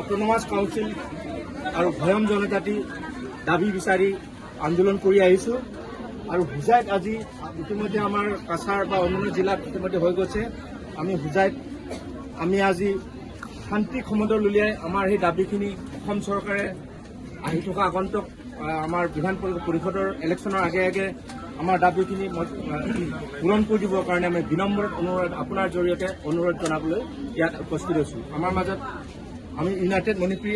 Autonomous council और भयम जनजाति दाबी विचारी आंदोलन कर हुजाइत आज इतिम्य आमार काछार अन्य जिला इतिम्य हो गए हुजाइत आज शांति समदल उलियाई आमार दाबीखिनि सरकारे आगन्तक आमार विधान परिषदर इलेक्शनर आगे आगे आमार दाबीखिनि पूरण कर दिबर कारण आमि विनम्र अनुरोध आपनार जरियते अनुरोध जनाबले इयात उपस्थित आछो। आमार माजत आमी यूनाइटेड मणिपुरी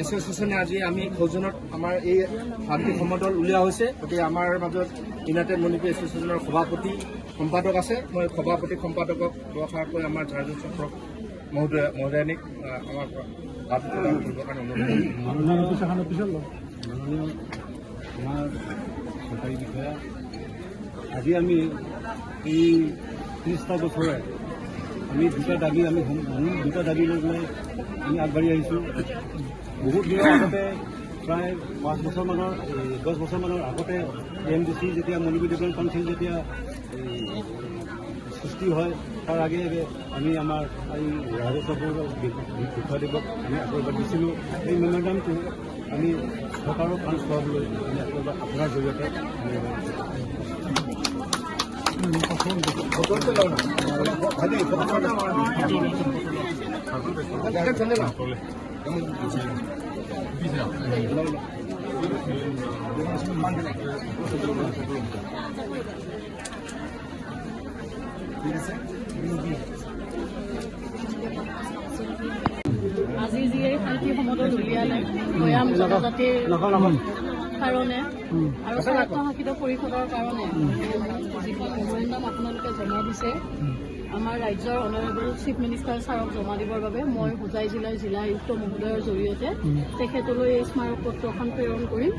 एसोसिएशने आज आमी खौजनत आमार এই শান্তি সমদল উলিয়া হৈছে গতিকে আমাৰ মাজত यूनाइटेड मणिपुरी एसोसिएशনৰ सभापति सम्पादक আছে মই सभापति सम्पादকক দৰকাৰ কৰি আমাৰ ঝাৰজন চক্ৰ মহোদয়নিক আমাৰ বাদ প্ৰদান কৰিবৰ কাৰণে অনুৰোধ আমাৰ সৰকাৰি বিষয়া আজি আমি এই 30টা বছৰে আমি দুটা দাবী লৈ আমি আগবাঢ়ি আহিছোঁ। বহুত দিনৰ আগতে প্ৰায় 5 বছৰ মানৰ 10 বছৰ মানৰ আগতে AMDC যেতিয়া মণিপুৰ ডেভেলপমেণ্ট কাউন্সিল যেতিয়া সৃষ্টি হয় তাৰ আগে আগে আমি আমাৰ এই ৰাজস্ববোৰ বিষয়দেৱক আমি আগৰবাৰ দিছিলোঁ। এই মেমৰেণ্ডামটো আমি চৰকাৰৰ কাম চলাবলৈ আমি আগৰবাৰ আপোনাৰ জৰিয়তে আজি যিয়ে শান্তি সমদল উলিয়ালে ভৈয়াম জনজাতিৰ কাৰণে আৰু স্বায়ত্তশাসিত পৰিষদৰ কাৰণে যিখন মেমৰেণ্ডাম আপোনালোকে জমা দিছে আমাৰ ৰাজ্যৰ অনাৰেবল চিফ মিনিষ্টাৰ ছাৰক জমা দিবৰ বাবে মই হোজাই জিলাৰ জিলা আয়ুক্ত মহোদয়ৰ জৰিয়তে তেখেতলৈ এই স্মাৰক পত্ৰখন প্ৰেৰণ কৰিম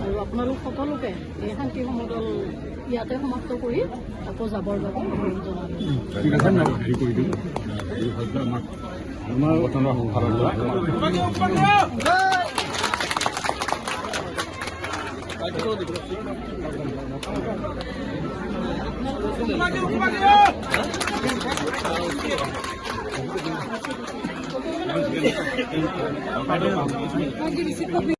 আৰু আপোনালোক সকলোকে এই শান্তি সমদল ইয়াতে সমাপ্ত কৰি আকৌ যাবৰ বাবে অনুৰোধ জনালোঁ।